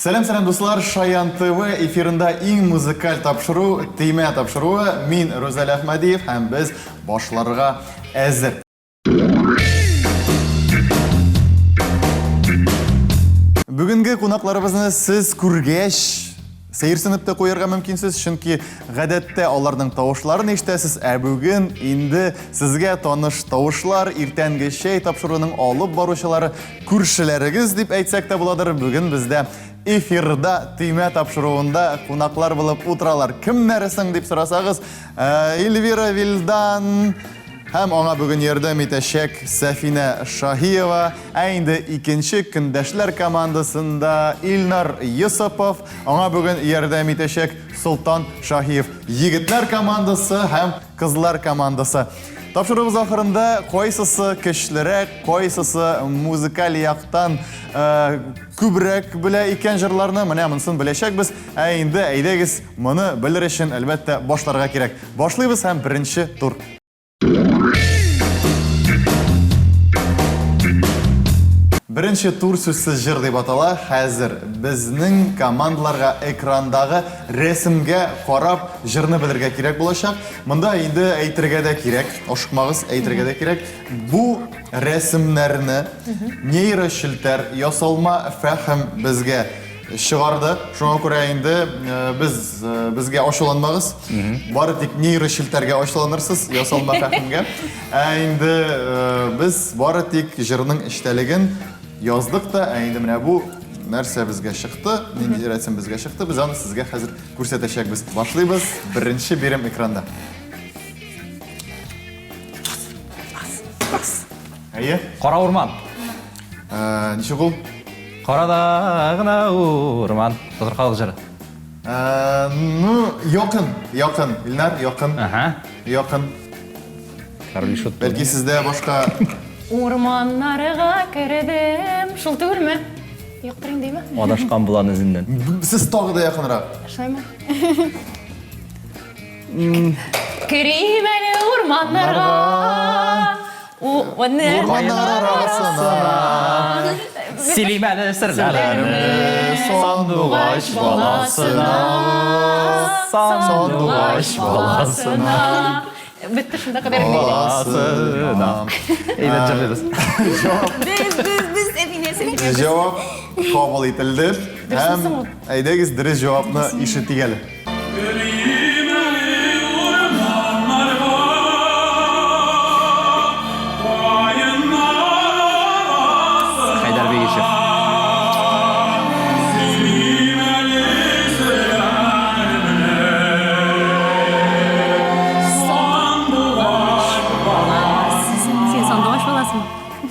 Сәлем дуслар, Шаян ТВ эфирында иң музыкаль тапшыру, теймә тапшыруы. Мин Рузәл Әхмәдиев һәм без башларга әзер. Бүгенге кунакларыбызны сез күргәч, сәерсенеп тә куярга мөмкинсез, чөнки гадәттә аларның тавышларын ишетәсез, ә бүген инде сезгә таныш тавышлар, иртәнге чәй тапшыруның алып баручылары күршеләрегез дип әйтсәк тә буладыр. Бүген бездә эфирда теймә тапшыруында кунаклар булып утыралар. Кемнәрсең дип сорасагыз, Эльвира Вилдан һәм аңа бүген ярдәм итәчәк Сафина Шаһиева, ә инде икенче көндәшләр командасында Илнар Йосыпов, аңа бүген ярдәм итәчәк Султан Шаһиев. Егетләр командасы һәм кызлар командасы. Тапшыруыбыз ахырында кайсысы көчлерәк, кайсысы музыкаль яктан күбрәк белә икән җырларны, менә монысын беләчәкбез. Ә инде әйдәгез, моны белер өчен әлбәттә башларга кирәк. Башлыйбыз һәм беренче тур. Беренче тур сүзсез җыр дип атала. Хәзер безнең командаларга экрандагы рәсемгә карап җырны белергә кирәк булачак. Монда инде әйтергә дә кирәк, ашыкмагыз, әйтергә дә кирәк. Бу рәсемнәрне нейрошелтәр ясалма фәһем безгә чыгарды. Шуңа күрә инде безгә ачуланмагыз. Бары тик нейрошелтәргә ачуланырсыз, ясалма фәһемгә. Ә инде без бары тик җырның эчтәлеген яздык та, ә инде менә бу нәрсә безгә чыкты, нинди рәсем безгә чыкты, без аны сезгә хәзер күрсәтәчәкбез. Башлыйбыз. Беренче берем экранда. Әйе? Кара урман. Ничек ул? Карада гына урман. Татар җыры. Ну, якын. Илнар, якын. Якын. Карбишот. Бәлки сездә башка Урманнарга кердем. Шул түгелме? Юктыр индеме? Адашкан булан изиннән. Сез тагы да якынрак. Шулаймы? Керим әле урманнарга. Урманнар арасына Силимәле серләрне сандугач баласына. Сандугач баласына. Бетте шунда кадәр Баласына. Әйдә җырлыйбыз. Без Сафина. Җавап кабул ителде. Һәм әйдәгез дөрес җавапны ишетик әле. Хайдар Бегишев. Сен сандугач баласың.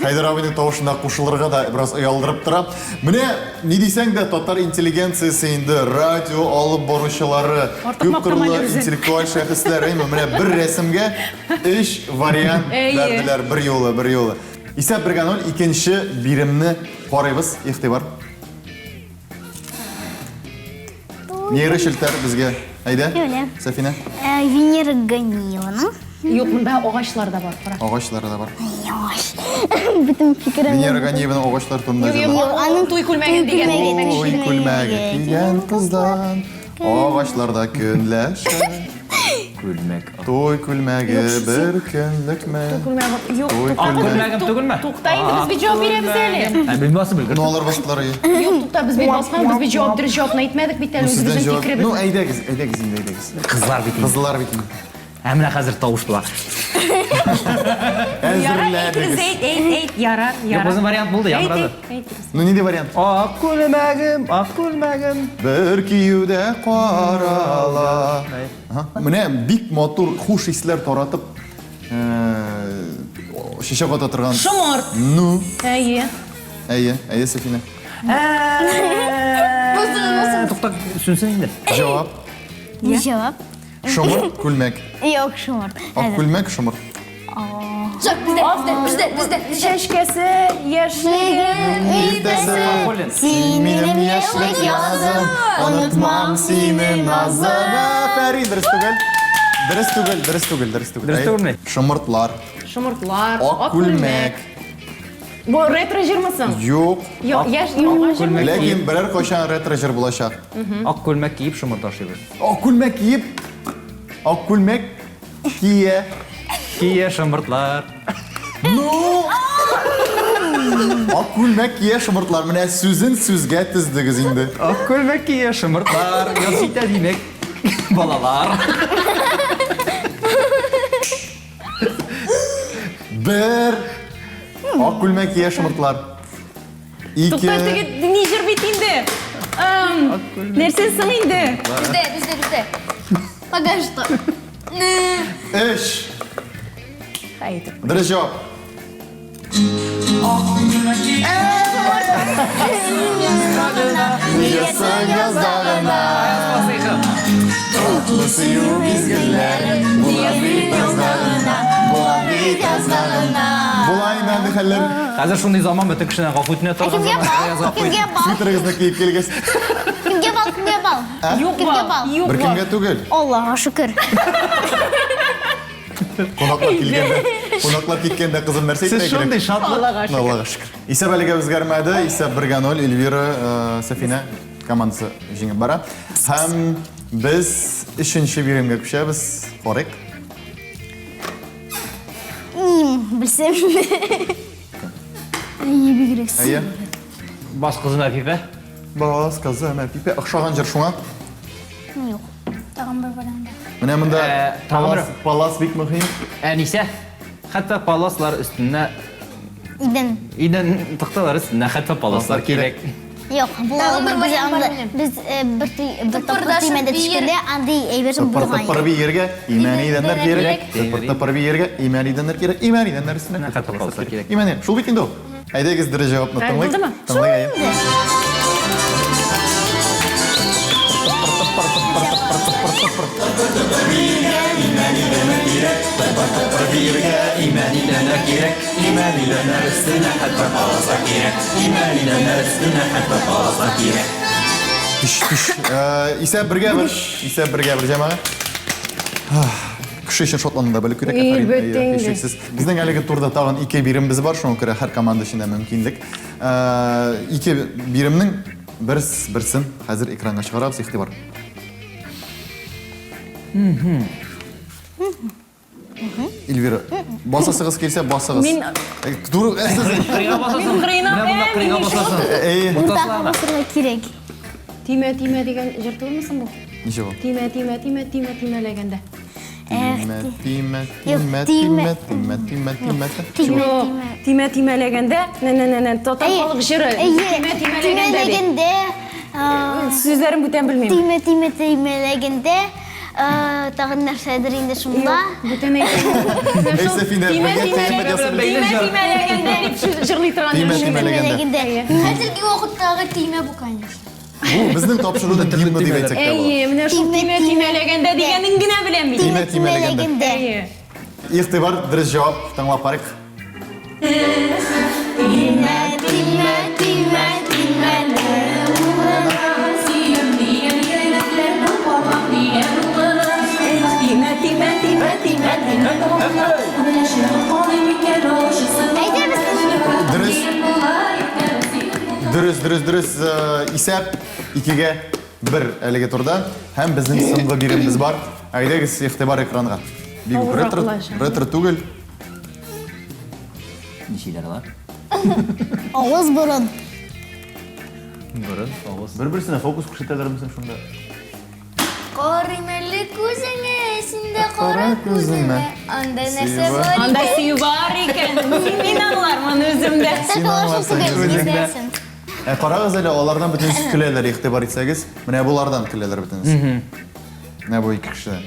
Хайдар абыйның тавышына кушылырга да бераз оялдырып тора. Менә ни дисәң дә татар интеллигенциясе инде радио алып баручылары, күп кырлы интеллектуаль шәхесләр, менә бер рәсемгә 3 вариант бәрделәр бер юлы. Исәп 1-0, икенче биремне карыйбыз, игътибар. Нейрошелтәр безгә. Әйдә, Сафина. Венера Ганиевна. Юк, монда агачлар да бар. Кара. Агачлары да бар. Яш. Бүтән фикерем. Венера Ганиеваның агачлар турында җырлар. Аның туй күлмәген дигән. Ой, күлмәге килгән кыздан, агачларда көнләшә. Күлмәк. Той күлмәге бер көнлекме? Күлмәге юк. Той Күлмәгем түгелме? Тукта инде без бит җавап бирәбез әле. Белмәсем белгән. Ну алар башлары. Юк, тукта без бит баскан, без бит җавап дөрес җавапны әйтмәдек бит әле Сездән үзебезнең җавап. фикеребез. Ну әйдәгез инде әйдәгез. Кызлар бит. Кызлар бит. Әмма хәзер тавыш була. Әзерләдегез. Әйт, ярар. Юк, безнең вариант булды, яңгырады. Ну нинди вариант? Ак күлмәгем. Бер киюдә карала. Менә бик матур хуш исләр таратып шешә ката торган. Шомор. Ну, Әйе. әйе Сафина. Тукта, сүнсен инде. Җавап. Җавап. Шомыр, күлмәк. Юк, шумыр. Ак күлмәк, шомыр. Bizdə чәчкәсе, яшьлеге, Иртәсе, син минем яшьлек язым, онытмам сине назым. Фәрин, дөрес түгел. Дөрес түгелме? Шомыртлар, шомыртлар, ак күлмәк. Bu retro jir misin? Yo'q. Yok, yaş yok. Ko'lmak Lekin kiyib, biror qachon retrojir bo'lashaq. oq ko'lmak kiyib shumir tashlaydi. Oq ko'lmak kiyib, oq ko'lmak kiya. Kiya shumirtlar. Oq ko'lmak kiya shumirtlar. Mana so'zin so'zga tizdigiz endi. Oq ko'lmak kiya shumirtlar. Yosita demak bolalar. Bir. Oq ko'lmak kiya shumirtlar. İki. To'xtatdagi Nijer bitindi. Nersesi indi? Bizde. Пока что. Üç. Haydi. Birinci cevap. Niyesin yazlarına Musuyu bizgirler Bulandık yazlarına Bulandık yazlarına Bulayın endi haller. Hozir shunday zamon bitta kishini g'ofutni turgan Kimga bal? Kimga bal? Twitterigizni kiyib kelgasiz. Kimga bal? Yok Kimga bal. bal? Yok Bir bal. kimga tugul. Allohga shukr. Qonaqlar kelganda, qonaqlar ketganda qizim narsa Siz aytmay shunday kerak. shodlik. Allohga shukr. Esa baliga o'zgarmadi. Esa 1-0 Elvira Safina komandasi jengib bora. Ham biz 3-chi birimga tushamiz. Qo'rq. Bilsem. İyi bir girek. Ayya. Bos qizim Afifa. Bas qizim Afifa o'xshagan jir shunga. Yok. Tag'in bir balamda. Mana bunda Tamir. palas bek muhim. Anisa hatto paloslar ustida İden. taxtalar ustida hatto paloslar kerak. Yok. Bu biz bir toplu timede düşkünde andi eyverim Tapar bulgan. tapar bir yerga imani edenler kerak. Tapar tapar bir yerga imani edenler kerak. İmani edenler üstüne Naqat paloslar kerak. İmani. Şul bitin do. Haydagiz dira javobni Ha, tanlay. bo'ldimi? Tanlay. İsa birga bir jamoa. Kuch uchun Shotlandda bilib kerak. Albatta endi. Eshiksiz. Bizning haligi turda tag'in 2 birimiz bor, shunga ko'ra har komanda ishida mumkinlik. 2 birimning birsin hozir ekranga chiqaramiz, e'tibor. Elvira, bosasig'iz kelsa bosig'iz. Men- Turib, Qirg'a bosasan. Men qirg'ina- Mana bunda qirg'a bosasan. Mutlaka basırga kerak. Time degan jirtib misin bu? Necha bu? Time laganda. Time laganda. Total xalq jiri. Time laganda. Legende. Sizlerim buten bilmeyim. Time legende. Tag'in narsadir endi shunda. Buten Safina, Time laganda deb jirli turgan. Time legende. Hozirgi vaqtdagi time bu qanday? Bu bizning topshiruvda timni deb aytsak da bo'ladi. Ey, mana shu time laganda deganingina bilaman. Time legende. Ey. E'tibor, dirish javob tanlab qo'ying. Dürüst isap 2'ga 1 haligi turda. Ham bizning so'nggi birimiz bor. Haydagiz e'tibor ekranga. Retro tugul. Nishilar bor. Ovoz burun. Burun, ovoz. Bir-birisine fokus ko'rsatalar misin shunda? Qorimali ko'zingga esimda qora ko'zingga anda narsa bor. Anda suyu var ekan. Men anglarman o'zimda. Sen Qarag'iz hele onlardan bütün kuleler e'tibor etsangiz, mana bulardan kuleler bütünüz. Ne bu iki kişiden?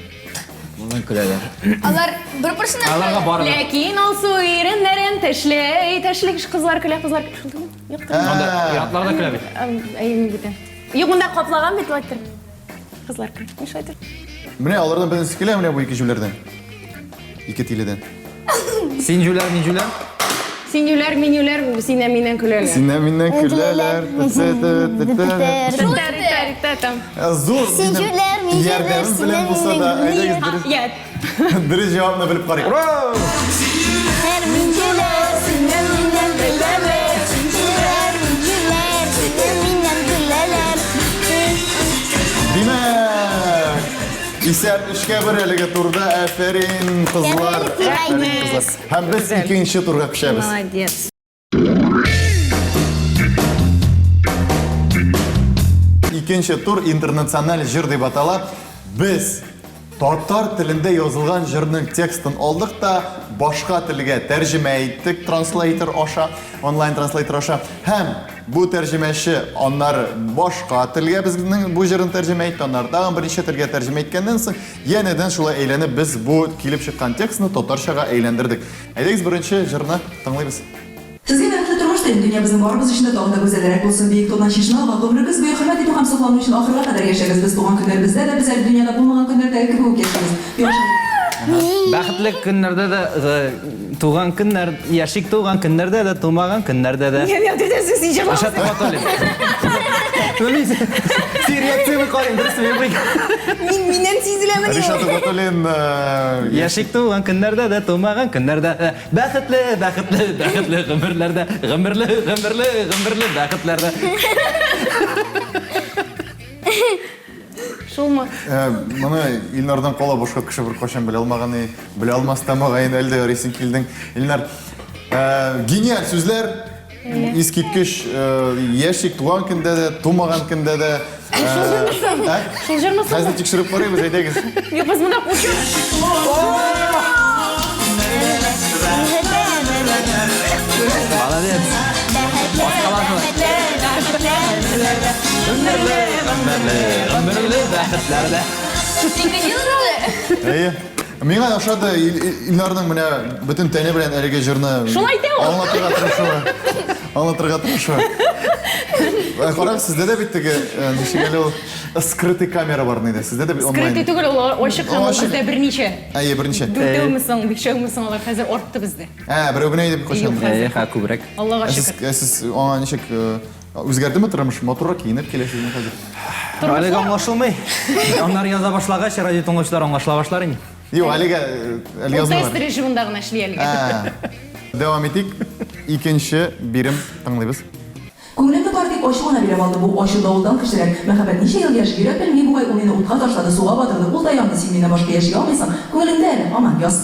Bundan kulaylar. Alar bir-birisini Alarga boradi. Lekin o su yerinlerin teşlik kızlar kule kızlar. Yo'qmi? Onda yotlarda kulay. Ayım biten. Yok bunda qoplagan bit vaktir. Kızlar kule. Ne şaydır? Mana onlardan bütün kuleler mana bu iki jülerden. İki tiliden. Sinjular, minjular. Sinjular, minjular, sineminen kuleler. Sinden kuleler. Tam. Zor. Sinjuler, minjular, Yerdemiz bilen bulsa da haydagiz Yet. diriş cevabını bilip qarayın. Her minjular, sinirlinden beleme. Исәп 3-1 әлеге турда. Әфәрин кызлар. Әфәрин кызлар. Һәм без икенче турга күчәбез. Молодец. Икенче тур интернациональ җыр дип атала. Без татар телендә язылган җырның текстын алдык та башка телгә тәрҗемә иттек транслейтер аша, онлайн транслейтер аша. Һәм бу тәрҗемәче аннары башка телгә безнең бу җырын тәрҗемә итте, аннары тагын берничә телгә тәрҗемә иткәннән соң янәдән шулай әйләнеп без бу килеп чыккан текстны татарчага әйләндердек. Әйдәгез беренче җырны тыңлыйбыз. Sizga baxtli turmush tiling, dunyomizning barimiz ishida tog'da go'zalroq bo'lsin, buyuk tug'dan shishma va umringiz bo'yi hurmat etib ham saqlanish uchun oxirga qadar yashaysiz. Biz tug'an kunlar bizda da, bizlar dunyoda bo'lmagan kunlarda ko'p kechamiz. Бәхетле көннәрдә дә туган көннәр, яшик туган көннәрдә дә, тумаган көннәрдә дә. Я дөрес син җырлап. Аша тапаталым. Реакцияны карыйм, дөрес мин. Миннән сизеләме Ришат Батулин Яшик туган көннәрдә дә, тумаган көннәрдә дә. Бәхетле, бәхетле, бәхетле гомерләрдә, гомерле бәхетләрдә. Шулмы? Моны Илнардан кала башка кеше бер кашан белә алмаганы, белә алмас тамагын әлдә ярыйсын килдең. Илнар гениаль сүзләр, искиткеч яшик туган көндә дә, тумаган көндә дә. Шул җырмы? Хәзер тикшереп карыйбыз, әйдәгез. Юк, без монда кучу. Молодец. Гомерле бәхетләрдә. Әйе. Миңа ошады Илнарның менә бөтен тәне белән әлеге җырны Шулай итә ул. Аңлатырга тырышу. Карагыз, сездә дә бит теге ничек әле ул скрытый камера бар иде. Сездә дә онлайн. Скрытый түгел, ул ачык һәм бездә берничә. Әйе, берничә. Дүртәүмесең, бишәүмесең алар хәзер артты бездә. Берәү генә иде кашан. Күбрәк. Аллага шөкер. Сез аңа ничек үзгәрдеме тормыш? Моторга киенеп киләсезме хәзер? Әлегә аңлашылмый. Аннар яза башлагач, радио тыңлаучылар аңлашыла башлар инде. Юк, әлегә язмыйлар. Тест режимында гына эшли әлегә. Дәвам итик. Икенче бирем тыңлыйбыз. Ko'nglimni tortib oshxona berib oldi. Bu oshi dovuldan qishlar. Muhabbat necha yil yashab yurib, bilmay bu uni o'tqa tashladi, suvga botirdi. Ul dayonni sen mendan boshqa yashay olmaysan. Ko'nglimda hali aman yoz.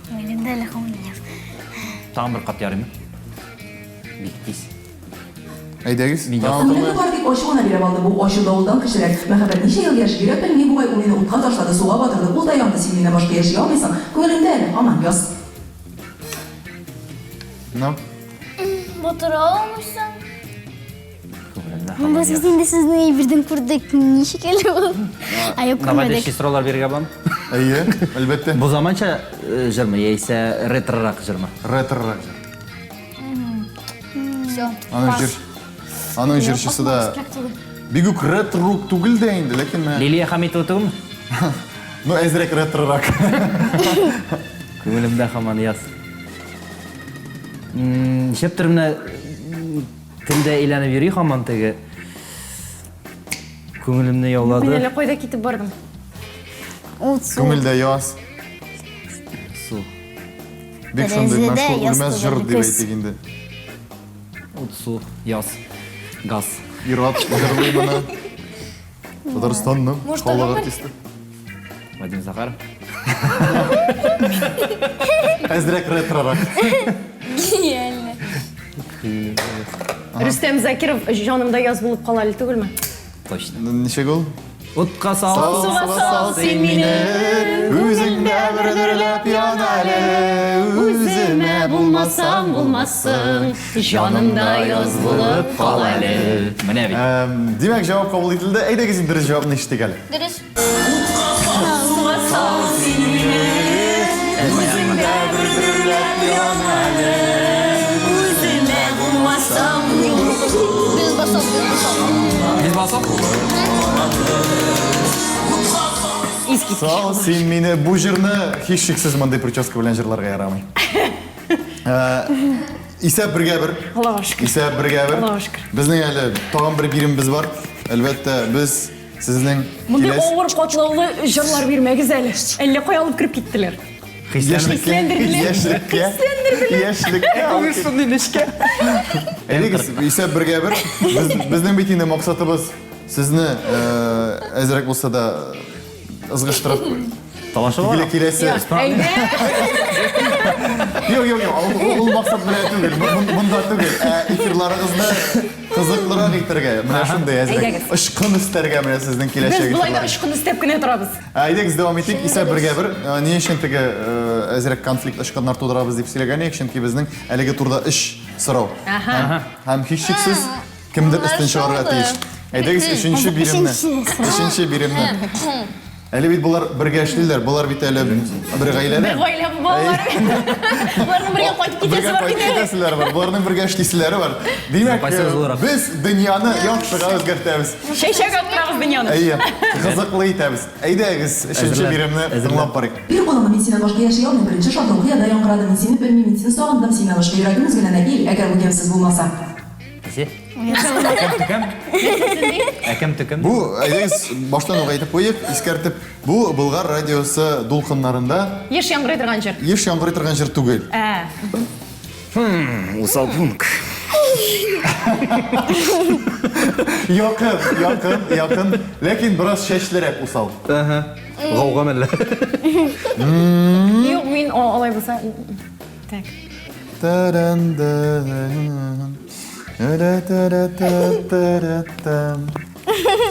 Ko'nglimda hali aman yoz. Тагын бер кат ярыймы? Бик тиз. Әйдәгез. Ko'nglimni tortib oshxona berib oldi. Bu oshi dovuldan qishlar. Muhabbat necha yil yashab yurib, bilmay bu uni o'tqa tashladi, suvga botirdi. Ul dayonni sen mendan boshqa yashay olmaysan. Ko'nglimda hali aman yoz. Motor olmuşsun. Biz şimdi sizinle birden kurduk. Nişik eli o? Ayıp Normalde kurmadık. şifralar berge bam. Әйе, әлбәттә. Bu zamança jırmı, яисә retrorak jırmı. Ретрорак. Все. Аның җырчысы да бик үк ретро түгел дә инде, ләкин Лилия Хамитова түгелме? ну әзрәк ретрорак. Күңелемдә һаман яз. Шептер менә телдә әйләнеп йөри һаман теге. Күңелемне Мин яулады. әле кайда китеп бардым? Күңелдә яз. Су. Бик шундый Тәрәзәдә мәшһүр яз үлмәс җыр түгел, дип көз. әйтик инде. Ут, су, яз, газ. Ират җырлый моны. Татарстанның халык артисты. Вадим Захаров. Әзрәк ретрорак. Гениально. Рөстәм Закиров җанымда яз булып кала әле түгелме? Точно. Ничек ул? Утка сал. Сал син мине, Үзеңдә бердерләп яна әле. үземә булмасаң булмассың, җанымда яз булып кал әле. Менә бит. Димәк, җавап кабул ителде. Әйдәгез инде җавапны ишетик әле. Дөрес. Düz basalım, düz basalım. Biz басам. Сау, син мине бу җырны һичшиксез мондый прическа белән җырларга ярамый. Исәп бергә бер. Аллага шөкер. Исәп бергә бер. Аллага шөкер. Безнең әле тагын бер бирембез бар. Әлбәттә, biz сезнең Мондый киләс авыр катлаулы җырлар бирмәгез әле. Әллә кая алып кирип киттеләр. яшьлеккә. Әйдәгез, исәп бергә бер. Безнең бит инде максатыбыз Сезне әзрәк булса да ызгыштырып Талашы бар. киләсе. Әйдә. Юк, ул максат белән түгел. Монда түгел. Эфирларыгызны кызыклырак итәргә, менә шундый әзрәк Әйдәгез. ышкын өстәргә менә сезнең Без киләчәк булай да эфирлар. ышкын истәп кенә торабыз. Әйдәгез дәвам итик. Исә бергә бер ни өчен теге әзрәк конфликт ышкыннар тудырабыз дип сөйләгән идек, чөнки безнең әлеге турда эш сорау. Һәм һичшиксез кемдер өстен чыгарга тиеш. Әйдәгез өченче биремне. Өченче биремне. Әле бит булар бергә эшлиләр, булар бит әле бер гаиләдә. Гаилә балалар. Буларның бергә кайтып китәсе Бергә бар кайтып китә. китәселәр бар, буларның бергә эшлиселәре бар. Димәк, Запасыбыз буларак. без дөньяны яхшыга үзгәртәбез. Шәйшәк аптырабыз дөньяны. Әйе, кызыклы итәбез. Әйдәгез, өченче биремне тыңлап барыйк. Bir kolumda min seni başka yaşayalım. Birinci şartım ya da yankıradım min seni bilmeyeyim min seni sağındım seni başka yüreğim üzgüne değil. Eğer bu gemsiz bulmasa. Әкем төкем. Бу, әйдәгез, баштан ук әйтеп куйык, искәртеп, бу Болгар радиосы дулкыннарында Еш яңгырый торган җир. еш яңгырый торган җир түгел. Усал пункт. Якын, ләкин бераз шәчлерәк усал. Гауга мәллә. Юк, мин алай булса. Так.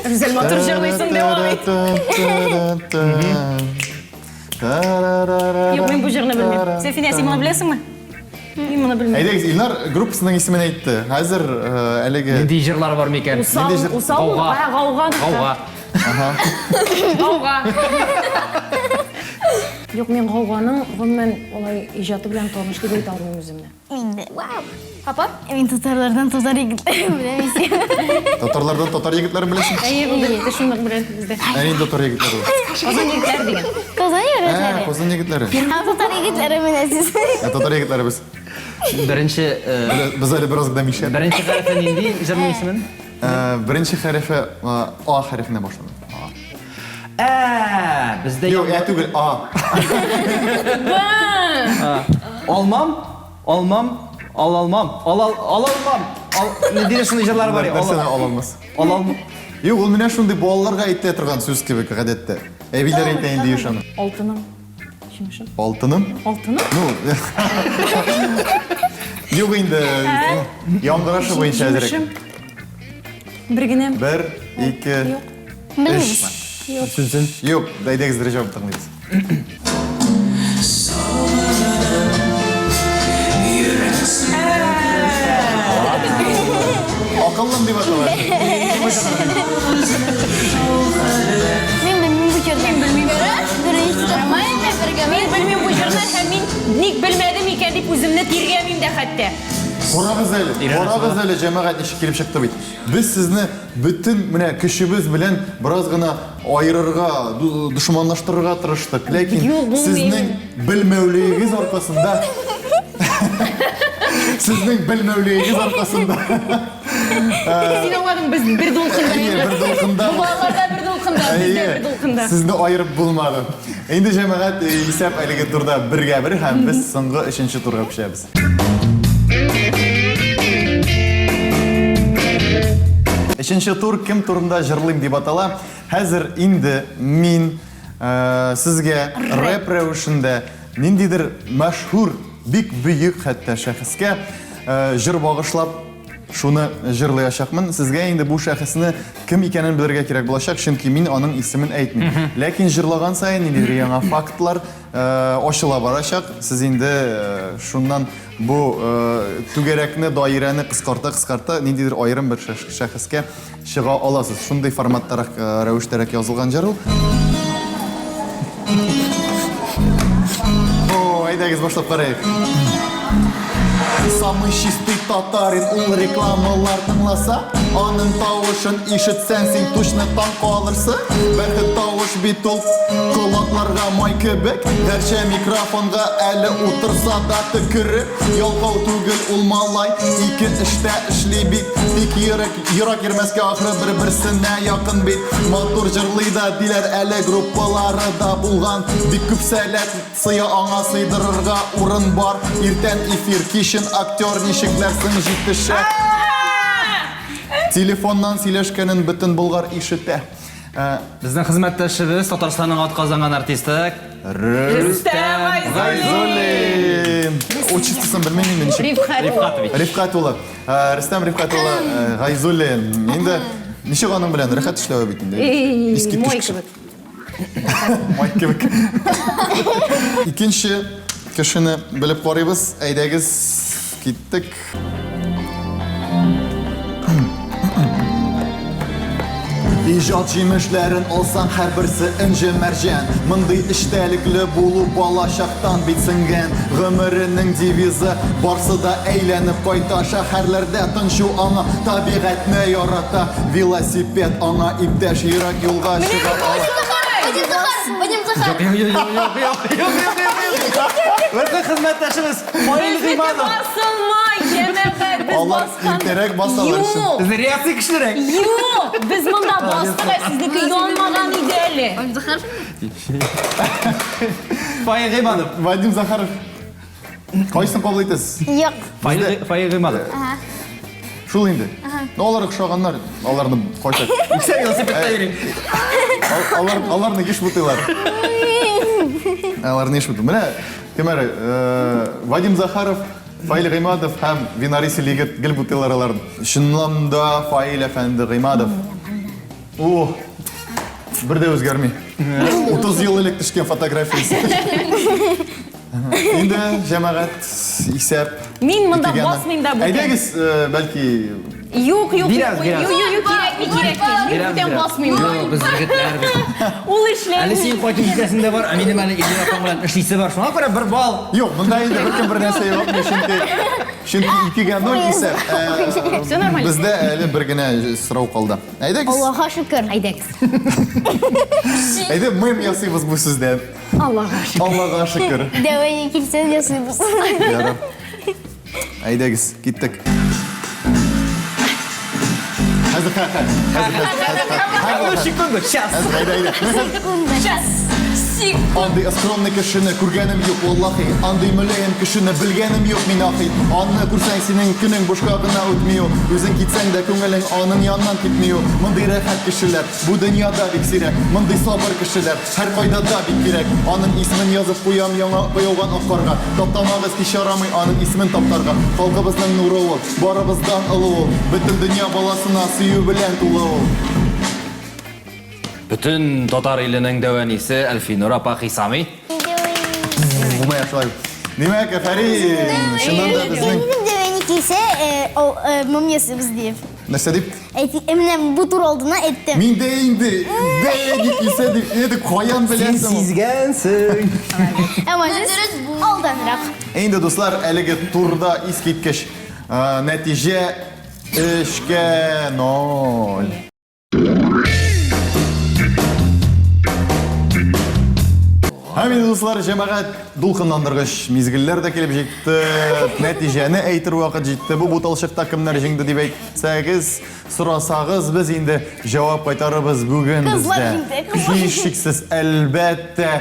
Güzel motor җырлыйсың дәвам ит. Юк, мин бу җырны белмим. Син Финес моны беләсеңме? Мин моны белмим. Әйдәгез, Илнар группасының исемен әйтте. Хәзер әлеге Нинди җырлар бар микән? Усал, Нинди җыр? усал, Гауга. гауга. Гауга. Гауга. Юк, мин гауганың гомумән алай иҗаты белән таныш дип әйтә алмыйм үземне. Инде. Папа? Мин татарлардан татар егетләрен беләм. татарлардан татар егетләрен беләсең? Әйе, булды. Шундый белән бездә. Әни татар егетләре. Казан егетләр дигән. Казан егетләре. Казан егетләре. Татар егетләре беләсез. Татар егетләре без. Беренче Без әле бераз гына мишә. беренче хәрефе нинди җырның исемен? Беренче хәрефе А хәрефенә башлана. Бездә Юк, түгел, А. Алмам, алалмам. Нидә шундый җырлар бар? Нәрсәне алалмас. Алалмам. Юк, ул менә шундый балаларга әйтә торган сүз кебек гадәттә. Әбиләр әйтә инде ешаны. Алтыным. Шимшим. Алтыным? Алтыным? Ну. Юк инде. Яңгырашы буенча әзрәк. Шимшим. Бер генә. 1, 2, 3. Юк, әйдәгез дәрәҗә тыңлыйбыз. Акыллым дип аталар. Мин белмим бу җырны. Мин белмим. Беренче тапмайын да бергә. Мин белмим бу җырны һәм мин ник белмәдем икән дип үземне тиргәмим дә хәтта. Карагыз әле, җәмәгать ничек килеп чыкты бит. Без сезне бүтән менә көчебез белән бераз гына айырырга, душманлаштырырга тырыштык, ләкин Юк, булмый. сезнең белмәүлегегез аркасында Сезнең белмәүлегегез аркасында Син аңладың, без бер дулкында. бер дулкында Балаларда бер дулкында, бездә бер дулкында. Сезне айырып булмады. Инде җәмәгать исәп әлеге турда бергә бер һәм без соңгы 3нче турга күчәбез. Өченче тур кем турында җырлыйм дип атала. Хәзер инде мин сезгә рэп рәвешендә ниндидер мәшһүр, бик бөек хәтта шәхескә җыр багышлап шуны җырлаячакмын. Сезгә инде бу шәхесне кем икәнен белергә кирәк булачак, чөнки мин аның исемен әйтмим. Ләкин җырлаган саен ниндидер яңа фактлар ачыла барачак. Сез инде шуннан бу түгәрәкне, даирәне кыскарта, ниндидер аерым бер шәхескә чыга аласыз. Шундый форматтарак, рәвештәрәк язылган җыр ул. Әйдәгез башлап карыйк. Самый чистый татарин ул рекламалар тыңласа, аның тавышын ишетсәң син точно таң калырсың. Бәхет тавыш бит ул колакларга май кебек, гәрчә микрофонга әле утырса да төкереп, ялкау түгел ул малай, ике эштә эшли бит, тик йөрәк йөрмәскә ахры бер-берсенә якын бит. Матур җырлый да диләр әле группалары да булган, бик күп сәләт сыя аңа сыйдырырга урын бар. Иртән эфир, кичен актер ничекләрсең җитешә. телефоннан сөйләшкәнен бөтен Болгар ишетә. Безнең хезмәттәшебез Татарстанның атказанган артисты Рөстәм Гайзуллин. Отчествосын белмәйм инде ничек. Рифкатович. Рифкат улы. Рөстәм Рифкат улы Гайзуллин. Инде ничек аның белән рәхәт эшләве бит инде. Мой кебек. Май кебек. Икенче кешене белеп карыйбыз. Әйдәгез киттек. İcat җимешләрен алсаң һәрберсе инҗе мәрҗән. Мондый эчтәлекле булу балачактан битсенгән. Гомеренең девизы барсы да әйләнеп кайта. Шәһәрләрдә тынчу аңа табигатьне ярата. Велосипед аңа иптәш йөрәк юлга чыга ала. Вадим Захар. Безнең хезмәттәшебез Фаил Гыймадов. Басылмай, җәмәгать, без Алар баскан. интернет басалар өчен. Безнең реакция көчлерәк. Юк, без монда бастык, сезнеке янмаган иде әле. Вадим Захар. Фаил Гыймадов. Вадим Захаров. Кайсын кабул итәсез? Юк. Фаил Гыймадов. Шул инде. Алар охшаганнар. Аларны кайта. Иксәр велосипедта йөри. Аларны еш бутыйлар. Аларны еш бутыйлар. Менә кемәр Вадим Захаров, Фаил Гыймадов һәм Винариси Лигет гел бутыйлар аларны. Чынлап да Фаил әфәнде Гыймадов. О, бер дә үзгәрми. 30 ел элек төшкән фотографиясе. Инде җәмәгать исәп. Мин монда басмыйм да бу. Әйдәгез, бәлки Юк, Biraz. кирәк, кирәк. Мин бүтән басмыйм. Юк, без егетләр бит. Ул Әле эшләми. син кайтып җитәсендә бар, ә минем әле Илгир апам белән эшлисе бар. Шуңа күрә бер бал. Юк, монда инде беркем бер нәрсә юк, чөнки 2-га 0 исәп. Все нормально. Бездә әле бер генә сорау калды. Әйдәгез. Аллаһка шөкер. Әйдәгез. Әйдә, мем ясыйбыз бу сүздән. Аллаһка шөкер. Аллага шөкер. Дәвәне килсәң ясыйбыз. Ярап. Әйдәгез, киттек. Хәзер. Секунду, сейчас. Әйдә. Сейчас. Андый скромный кешене күргәнем юк, валлаһи. Андый мөлаем кешене белгәнем юк мин ахи. Аны күрсәң синең көнең бушка гына үтми. Үзең китсәң дә күңелең аның янынан китми. Мондый рәхәт кешеләр бу дөньяда бик сирәк. Мондый сабыр кешеләр һәр кайда да бик кирәк. Аның исмен язып куям яңа куелган аккарга. Таптамагыз кич ярамый аның исмен таптарга. Халкыбызның нуры ул, барыбыздан олы ул. Бөтен дөнья баласына сөю белән тулы ул. Bütün Татар иленең дәвәнисе Әлфинур апа Хисами. Булмай шулай. Димәк, Фәрин, шуннан да безнең Дәвәне килсә, мем ясыйбыз дип. нәрсә дип? Менә бу тур алдына әйттем. Мин дә инде дәйди килсә дип, инде каян беләсең? Сизгәнсең. Әмма сез алданрак. Инде дуслар, әлеге турда искиткеч нәтиҗә 3-га 0. Һәм дуслар, җәмәгать дулкынландыргыч мизгелләр дә килеп җитте. Нәтиҗәне әйтер вакыт җитте. Бу буталчыкта кемнәр җиңде дип әйтсәгез, сорасагыз, без инде җавап кайтарыбыз бүген бездә. Һичшиксез, әлбәттә,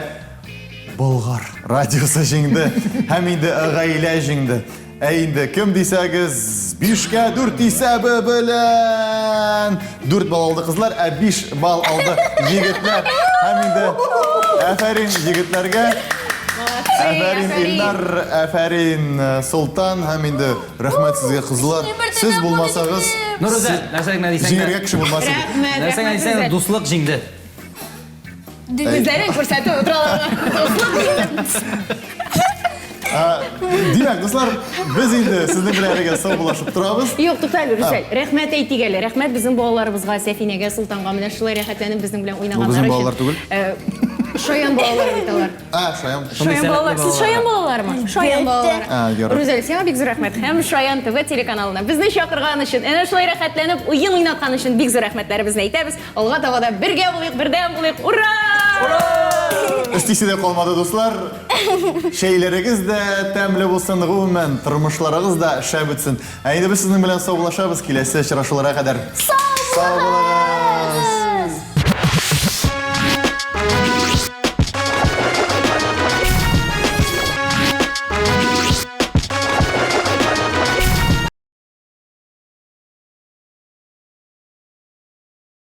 Болгар радиосы җиңде. Һәм инде гаилә җиңде. Инде кем дисәгез, 5-ка 4 исәбе белән 4 бал алды кызлар, 5 бал алды егетләр. Һәм инде афәрин егетләргә. Афәрин Илнар, афәрин Солтан, һәм инде рәхмәт сезгә кызлар. Сез булмасагыз, Нуруза, нәрсә генә дисәң җиңәргә дә. кеше булмас иде. Нәрсә генә дисәң дә дуслык җиңде. Үзләрен күрсәтеп утыралар. Димәк, дуслар, без инде сезнең белән әлегә саубулашып торабыз. Юк, туктале, Рүсәл. Рәхмәт әйтик әле. Рәхмәт безнең балаларыбызга, Сәфинәгә, Султанга менә шулай рәхәтләнеп безнең белән уйнаганнар Бу безнең балалар түгел? Шаян балалар бит алар. Шаян. Шаян балалар. Сез Шаян балалармы? Шаян балалар. Ярар. Рүзәл, сиңа бик зур рәхмәт. Һәм Шаян ТВ телеканалына безне чакырган өчен, әнә шулай рәхәтләнеп уен уйнаткан өчен бик зур рәхмәтләребезне әйтәбез. Алга таба да бергә булыйк, бердәм булыйк. Ура! Истисе дә калмады, дуслар. Шәйләрегез дә тәмле булсын, гомумән тормышларыгыз да шәп үтсен. Инде без сезнең белән саубулашабыз киләсе очрашуларга кадәр. Сау булыгыз.